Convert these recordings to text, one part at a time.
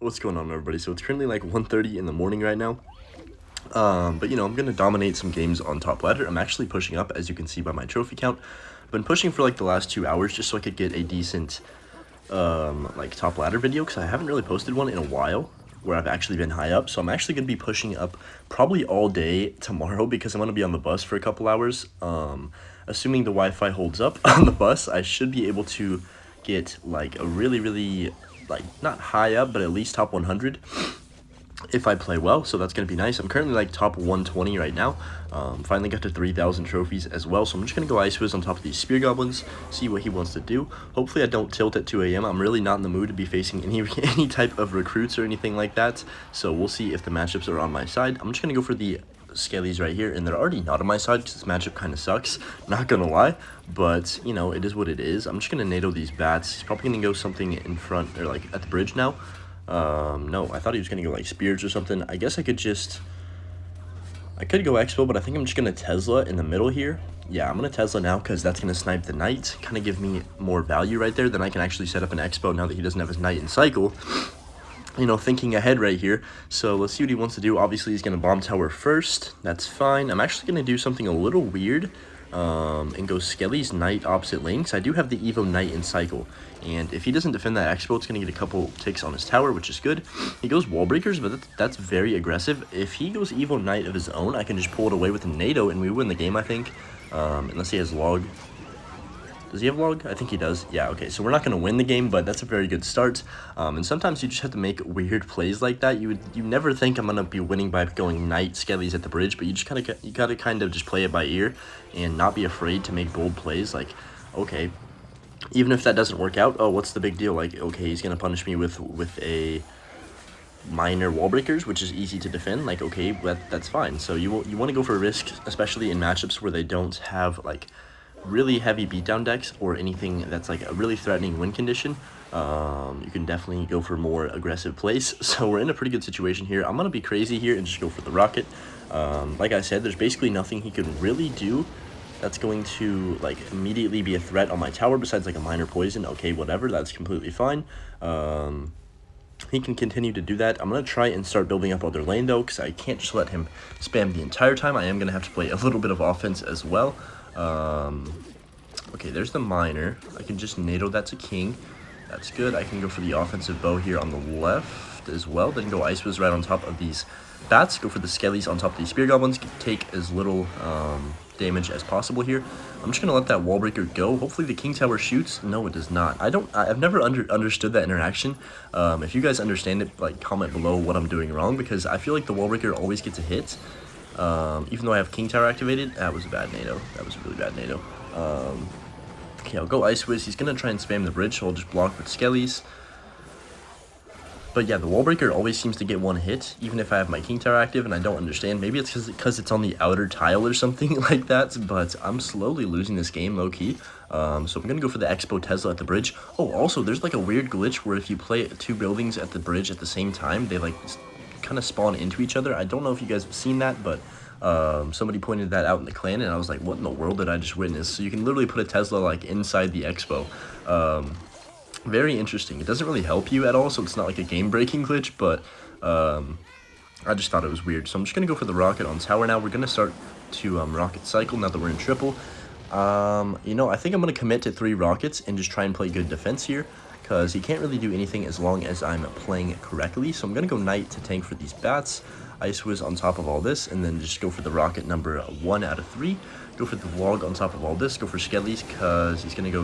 What's going on, everybody? So it's currently like 1:30 in the morning right now. But I'm gonna dominate some games on top ladder. I'm actually pushing up, as you can see by my trophy count. I've been pushing for like the last 2 hours just so I could get a decent like top ladder video, because I haven't really posted one in a while where I've actually been high up. So I'm actually gonna be pushing up probably all day tomorrow because I'm gonna be on the bus for a couple hours. Assuming the Wi-Fi holds up on the bus, I should be able to get like a really like not high up, but at least top 100 if I play well, so that's going to be nice. I'm currently like top 120 right now. Finally got to 3,000 trophies as well, so I'm just going to go Ice Wiz on top of these Spear Goblins, see what he wants to do. Hopefully I don't tilt at 2 a.m. I'm really not in the mood to be facing any type of recruits or anything like that, so we'll see if the matchups are on my side. I'm just going to go for the Skellies right here, and they're already not on my side because this matchup kind of sucks, not gonna lie, but it is what it is. I'm just gonna NATO these bats. He's probably gonna go something in front, or like at the bridge now. No, I thought he was gonna go like spears or something. I guess I could go Expo, but I think I'm just gonna Tesla in the middle here. Yeah, I'm gonna Tesla now because that's gonna snipe the knight, kind of give me more value right there. Then I can actually set up an Expo now that he doesn't have his knight in cycle. Thinking ahead right here. So let's see what he wants to do. Obviously, he's going to bomb tower first. That's fine. I'm actually going to do something a little weird and go Skelly's knight opposite lane, because I do have the Evo knight in cycle. And if he doesn't defend that Expo, it's going to get a couple ticks on his tower, which is good. He goes wall breakers, but that's very aggressive. If he goes Evo knight of his own, I can just pull it away with a NATO, and we win the game, I think. Unless he has log. Does he have log? I think he does. Yeah, okay. So we're not going to win the game, but that's a very good start. And sometimes you just have to make weird plays like that. You never think I'm going to be winning by going knight Skellies at the bridge, but you got to kind of just play it by ear and not be afraid to make bold plays. Like, okay, even if that doesn't work out, oh, what's the big deal? Like, okay, he's going to punish me with a minor wall breakers, which is easy to defend. Like, okay, that's fine. So you want to go for a risk, especially in matchups where they don't have like really heavy beatdown decks or anything that's like a really threatening win condition. You can definitely go for more aggressive plays. So we're in a pretty good situation here. I'm gonna be crazy here and just go for the rocket. Like I said, there's basically nothing he can really do that's going to like immediately be a threat on my tower besides like a minor poison. Okay, whatever, that's completely fine. He can continue to do that. I'm going to try and start building up other lane though, because I can't just let him spam the entire time. I am going to have to play a little bit of offense as well. Okay, there's the miner. I can just NATO that to king. That's good. I can go for the offensive bow here on the left as well. Then go Ice Wiz right on top of these bats. Go for the Skellies on top of these Spear Goblins. Take as little damage as possible here. I'm just going to let that wall breaker go. Hopefully the king tower shoots. No, it does not. I've never understood that interaction. If you guys understand it, like, comment below what I'm doing wrong, because I feel like the wall breaker always gets a hit. Even though I have king tower activated. That was a bad NATO. That was a really bad NATO. Okay, I'll go Ice Wiz. He's going to try and spam the bridge, so I'll just block with Skellies. But yeah, the wall breaker always seems to get one hit, even if I have my king tower active, and I don't understand. Maybe it's because it's on the outer tile or something like that, but I'm slowly losing this game low-key. So I'm going to go for the Expo Tesla at the bridge. Oh, also, there's like a weird glitch where if you play two buildings at the bridge at the same time, they like kind of spawn into each other. I don't know if you guys have seen that, but somebody pointed that out in the clan, and I was like, what in the world did I just witness? So you can literally put a Tesla like inside the Expo. Very interesting. It doesn't really help you at all, so it's not like a game-breaking glitch, but I just thought it was weird. So I'm just going to go for the rocket on tower now. We're going to start to rocket cycle now that we're in triple. I think I'm going to commit to 3 rockets and just try and play good defense here, because he can't really do anything as long as I'm playing it correctly. So I'm going to go knight to tank for these bats. Ice Wiz on top of all this, and then just go for the rocket number 1 out of 3. Go for the log on top of all this. Go for Skellies, because he's going to go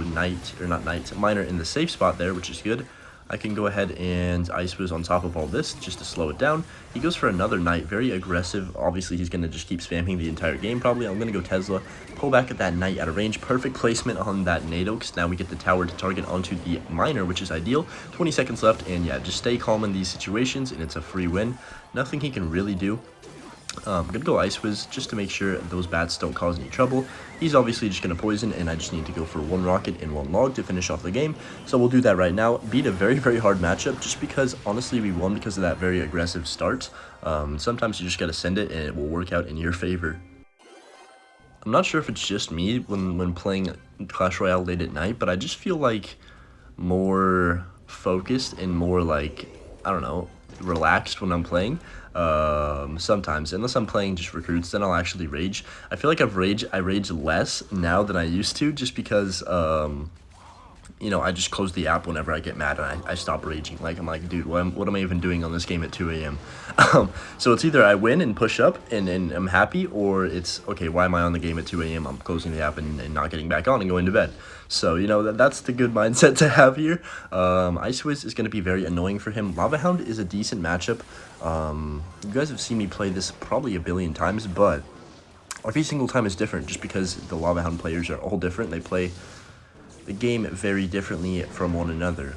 miner in the safe spot there, which is good. I can go ahead and Ice Wiz on top of all this just to slow it down. He goes for another knight, very aggressive. Obviously, he's going to just keep spamming the entire game probably. I'm going to go Tesla, pull back at that knight out of range. Perfect placement on that NATO, because now we get the tower to target onto the miner, which is ideal. 20 seconds left, and yeah, just stay calm in these situations, and it's a free win. Nothing he can really do. I'm going to go Ice Wiz just to make sure those bats don't cause any trouble. He's obviously just going to poison, and I just need to go for 1 rocket and 1 log to finish off the game. So we'll do that right now. Beat a very hard matchup just because, honestly, we won because of that very aggressive start. Sometimes you just got to send it, and it will work out in your favor. I'm not sure if it's just me when playing Clash Royale late at night, but I just feel like more focused and more like I don't know, relaxed when I'm playing. Sometimes, unless I'm playing just recruits, then I'll actually rage. I feel like I rage less now than I used to, just because you know, I just close the app whenever I get mad, and I stop raging. Like, I'm like, dude, what am I even doing on this game at 2 a.m.? So it's either I win and push up and I'm happy, or it's, okay, why am I on the game at 2 a.m.? I'm closing the app and not getting back on and going to bed. So, you know, that's the good mindset to have here. Ice Wiz is going to be very annoying for him. Lava Hound is a decent matchup. You guys have seen me play this probably a billion times, but every single time is different just because the Lava Hound players are all different. They play the game very differently from one another.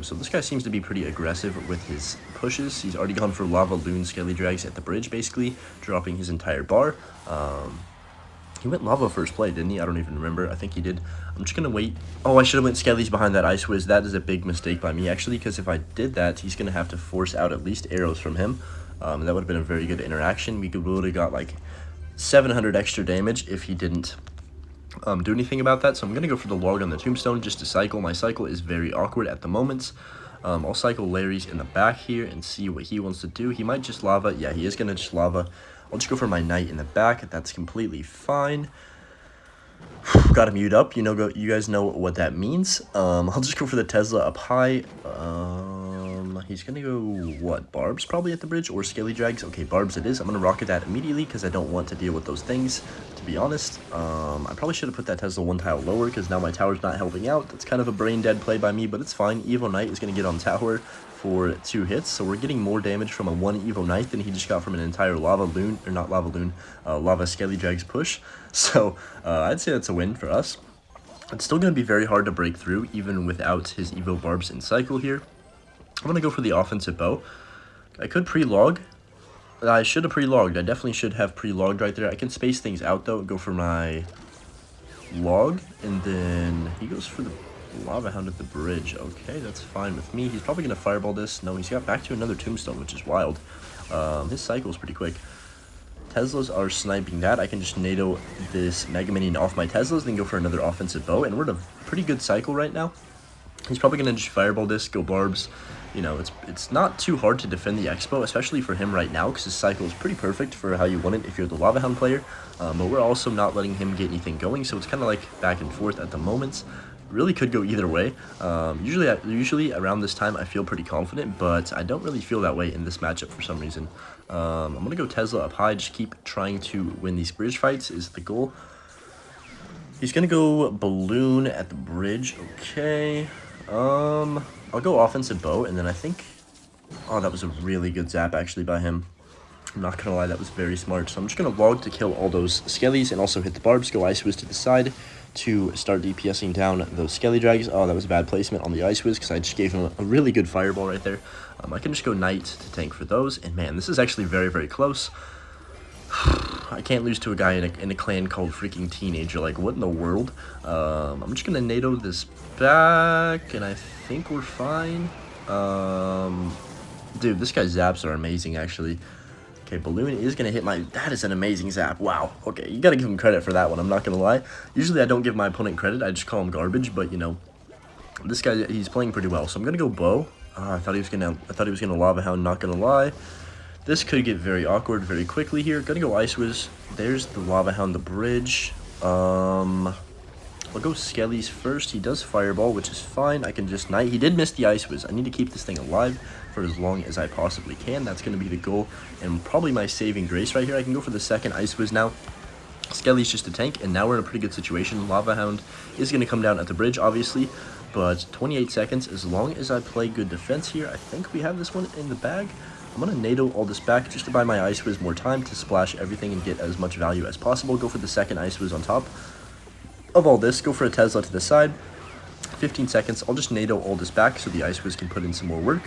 So this guy seems to be pretty aggressive with his pushes. He's already gone for Lava Loon Skelly Drags at the bridge, basically, dropping his entire bar. He went Lava first play, didn't he? I don't even remember. I think he did. I'm just going to wait. Oh, I should have went Skellies behind that Ice Wiz. That is a big mistake by me, actually, because if I did that, he's going to have to force out at least arrows from him. That would have been a very good interaction. We would have got like 700 extra damage if he didn't do anything about that. So I'm going to go for the log on the tombstone just to cycle. My cycle is very awkward at the moment. I'll cycle Larry's in the back here and see what he wants to do. He might just lava. Yeah, he is going to just lava. I'll just go for my knight in the back. That's completely fine. Got to mute up. You guys know what that means. I'll just go for the Tesla up high. He's going to go, what, Barbs probably at the bridge or Skelly Drags? Okay, Barbs it is. I'm going to rocket that immediately because I don't want to deal with those things, to be honest. I probably should have put that Tesla one tile lower because now my tower's not helping out. That's kind of a brain dead play by me, but it's fine. Evo Knight is going to get on tower for 2 hits, so we're getting more damage from a 1 Evo Knight than he just got from an entire Lava Loon, or not Lava Loon, Lava Skelly Drags push. So I'd say that's a win for us. It's still going to be very hard to break through, even without his Evo Barbs in cycle here. I'm going to go for the offensive bow. I could pre-log. I should have pre-logged. I definitely should have pre-logged right there. I can space things out, though, and go for my log. And then he goes for the Lava Hound at the bridge. Okay, that's fine with me. He's probably going to fireball this. No, he's got back to another tombstone, which is wild. His cycle is pretty quick. Teslas are sniping that. I can just NATO this Mega Minion off my Teslas, then go for another offensive bow. And we're in a pretty good cycle right now. He's probably going to just fireball this, go Barbs. You know, it's not too hard to defend the Expo, especially for him right now, because his cycle is pretty perfect for how you want it if you're the Lava Hound player. But we're also not letting him get anything going, so it's kind of like back and forth at the moment. Really could go either way. Usually around this time I feel pretty confident, but I don't really feel that way in this matchup for some reason. I'm going to go Tesla up high, just keep trying to win these bridge fights is the goal. He's going to go Balloon at the bridge, okay. I'll go offensive bow, and then I think, oh, that was a really good zap actually by him. I'm not gonna lie, that was very smart. So I'm just gonna log to kill all those Skellies and also hit the Barbs, go Ice Wiz to the side to start DPSing down those Skelly Drags. Oh, that was a bad placement on the Ice Wiz because I just gave him a really good fireball right there. I can just go Knight to tank for those, and man, this is actually very, very close. I can't lose to a guy in a clan called freaking Teenager. Like, what in the world? I'm just gonna NATO this back, and I think we're fine. Dude, this guy's zaps are amazing, actually. Okay, Balloon is gonna hit my... That is an amazing zap. Wow. Okay, you gotta give him credit for that one. I'm not gonna lie. Usually, I don't give my opponent credit. I just call him garbage. But you know, this guy, he's playing pretty well. So I'm gonna go bow. I thought he was gonna Lava Hound. Not gonna lie. This could get very awkward very quickly here. Gonna go Ice Wiz. There's the Lava Hound, the bridge. I'll go Skellies first. He does Fireball, which is fine. I can just Knight. He did miss the Ice Wiz. I need to keep this thing alive for as long as I possibly can. That's going to be the goal, and probably my saving grace right here. I can go for the second Ice Wiz now. Skelly's just a tank, and now we're in a pretty good situation. Lava Hound is going to come down at the bridge, obviously, but 28 seconds. As long as I play good defense here, I think we have this one in the bag. I'm going to NATO all this back just to buy my Ice Wiz more time to splash everything and get as much value as possible. Go for the second Ice Wiz on top of all this. Go for a Tesla to the side. 15 seconds. I'll just NATO all this back so the Ice Wiz can put in some more work.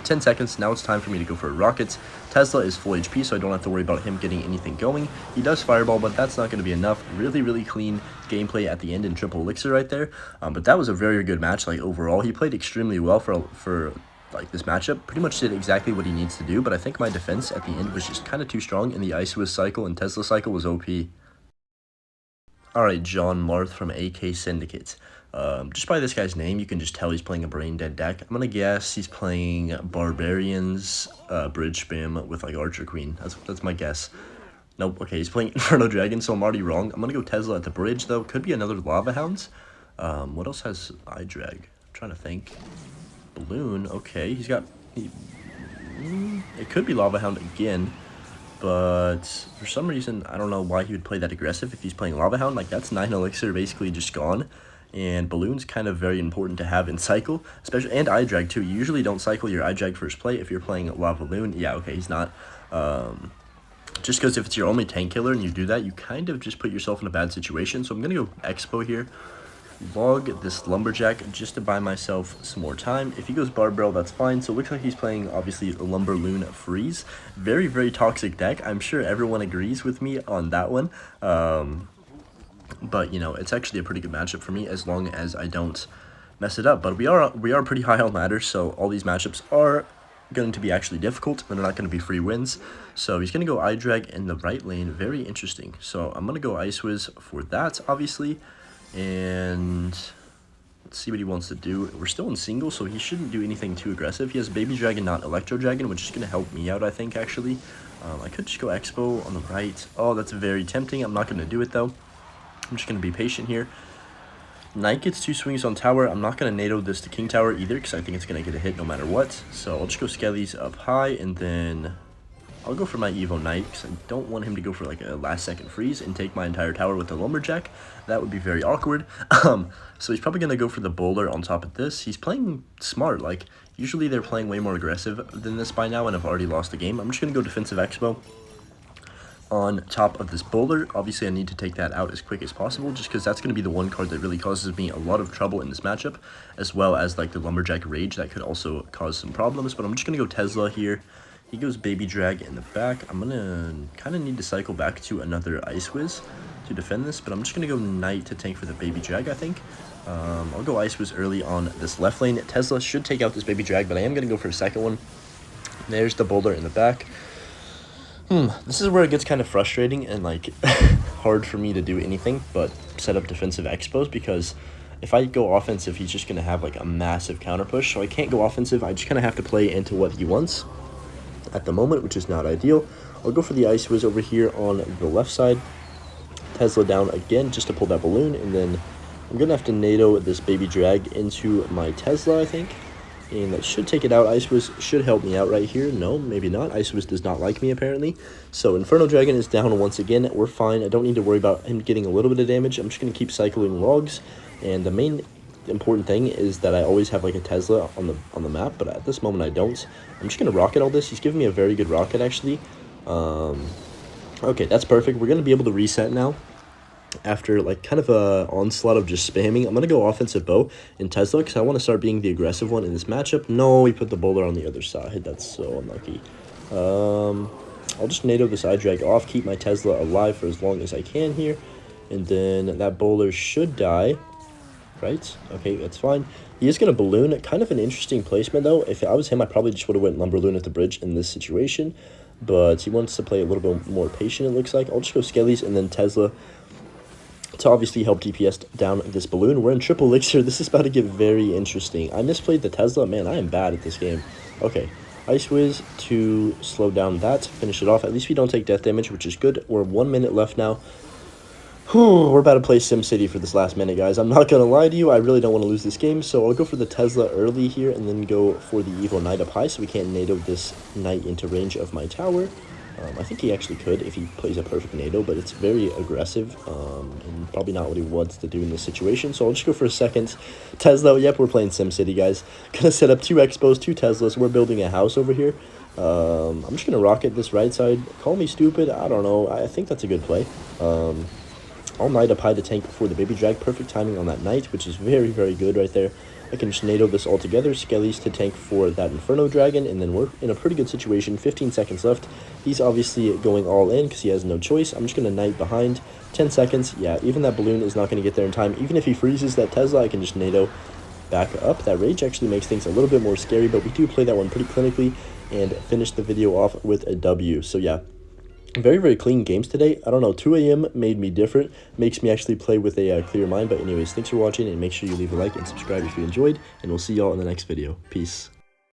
10 seconds. Now it's time for me to go for rockets. Tesla is full HP, so I don't have to worry about him getting anything going. He does Fireball, but that's not going to be enough. Really, really clean gameplay at the end in triple elixir right there. But that was a very good match. Like, overall, he played extremely well for like this matchup. Pretty much did exactly what he needs to do, but I think my defense at the end was just kind of too strong, and the Ice Wiz cycle and Tesla cycle was OP. Alright, John Marth from AK Syndicate. Just by this guy's name, you can just tell he's playing a brain dead deck. I'm gonna guess he's playing Barbarians, Bridge Spam with like Archer Queen. That's my guess. Nope, okay, he's playing Inferno Dragon, so I'm already wrong. I'm gonna go Tesla at the bridge, though. Could be another Lava Hounds. What else has eye drag? I'm trying to think. Balloon, okay, he's got... it could be Lava Hound again. But for some reason, I don't know why he would play that aggressive if he's playing Lava Hound. Like, that's 9 Elixir basically just gone. And Balloon's kind of very important to have in cycle, especially, and eye drag too. You usually don't cycle your eye drag first play if you're playing Lava Balloon. Yeah, okay, he's not. Just because if it's your only tank killer and you do that, you kind of just put yourself in a bad situation. So I'm going to go Expo here. Log this Lumberjack just to buy myself some more time. If he goes Barbell, that's fine. So it looks like he's playing, obviously, Lumberloon Freeze. Very, very toxic deck. I'm sure everyone agrees with me on that one. But, you know, it's actually a pretty good matchup for me as long as I don't mess it up. But we are pretty high on ladder, so all these matchups are going to be actually difficult, and they're not going to be free wins. So he's going to go Eye Drag in the right lane. Very interesting. So I'm going to go Ice Wiz for that, obviously. And let's see what he wants to do. We're still in single, so he shouldn't do anything too aggressive. He has Baby Dragon, not Electro Dragon, which is going to help me out, I think, actually. I could just go Expo on the right. Oh, that's very tempting. I'm not going to do it, though. I'm just going to be patient here. Knight gets 2 swings on tower. I'm not going to NATO this to King Tower either, because I think it's going to get a hit no matter what. So I'll just go Skellies up high, and then I'll go for my Evo Knight, because I don't want him to go for like a last-second freeze and take my entire tower with the Lumberjack. That would be very awkward. So he's probably going to go for the Bowler on top of this. He's playing smart. Like, usually they're playing way more aggressive than this by now, and I've already lost the game. I'm just going to go Defensive Expo on top of this Bowler. Obviously, I need to take that out as quick as possible, just because that's going to be the one card that really causes me a lot of trouble in this matchup, as well as like the Lumberjack Rage that could also cause some problems. But I'm just going to go Tesla here. He goes Baby Drag in the back. I'm going to kind of need to cycle back to another Ice Wiz to defend this, but I'm just going to go Knight to tank for the Baby Drag, I think. I'll go Ice Wiz early on this left lane. Tesla should take out this Baby Drag, but I am going to go for a second one. There's the Boulder in the back. This is where it gets kind of frustrating and like hard for me to do anything but set up defensive expos, because if I go offensive, he's just going to have like a massive counter push. So I can't go offensive. I just kind of have to play into what he wants at the moment, which is not ideal. I'll go for the Ice Wiz over here on the left side. Tesla down again just to pull that balloon, and then I'm going to have to NATO this Baby Drag into my Tesla, I think. And that should take it out. Ice Wiz should help me out right here. No, maybe not. Ice Wiz does not like me, apparently. So Inferno Dragon is down once again. We're fine. I don't need to worry about him getting a little bit of damage. I'm just going to keep cycling logs. And the main important thing is that I always have like a Tesla on the map, but at this moment I don't. I'm just going to rocket all this. He's giving me a very good rocket, actually. Okay, that's perfect. We're going to be able to reset now. After like kind of a onslaught of just spamming, I'm going to go offensive bow in Tesla because I want to start being the aggressive one in this matchup. No, he put the Bowler on the other side. That's so unlucky. I'll just NATO this eye drag off, keep my Tesla alive for as long as I can here. And then that Bowler should die. Right? Okay, that's fine. He is going to Balloon. Kind of an interesting placement, though. If I was him, I probably just would have went Lumberloon at the bridge in this situation. But he wants to play a little bit more patient, it looks like. I'll just go Skellies and then Tesla to obviously help DPS down this balloon. We're in triple elixir. This is about to get very interesting. I misplayed the Tesla. Man, I am bad at this game. Okay, Ice Wiz to slow down that, finish it off. At least we don't take death damage, which is good. We're 1 minute left now. Whew, we're about to play SimCity for this last minute, guys. I'm not going to lie to you. I really don't want to lose this game, so I'll go for the Tesla early here and then go for the Evo Knight up high so we can't NATO this Knight into range of my tower. I think he actually could if he plays a perfect NATO, but it's very aggressive and probably not what he wants to do in this situation. So I'll just go for a second Tesla. Yep, we're playing SimCity, guys. Gonna set up 2 Expos, 2 Teslas. We're building a house over here. I'm just gonna rocket this right side. Call me stupid. I don't know. I think that's a good play. I'll Knight up high to tank for the Baby Drag. Perfect timing on that Knight, which is very, very good right there. I can just NATO this all together. Skellies to tank for that Inferno Dragon, and then we're in a pretty good situation. 15 seconds left. He's obviously going all in because he has no choice. I'm just going to Knight behind. 10 seconds. Yeah, even that balloon is not going to get there in time. Even if he freezes that Tesla, I can just NATO back up. That Rage actually makes things a little bit more scary, but we do play that one pretty clinically and finish the video off with a W. So yeah, Very, very clean games today. I don't know, 2 a.m. made me different. Makes me actually play with a clear mind. But anyways, thanks for watching, and make sure you leave a like and subscribe if you enjoyed. And we'll see y'all in the next video. Peace.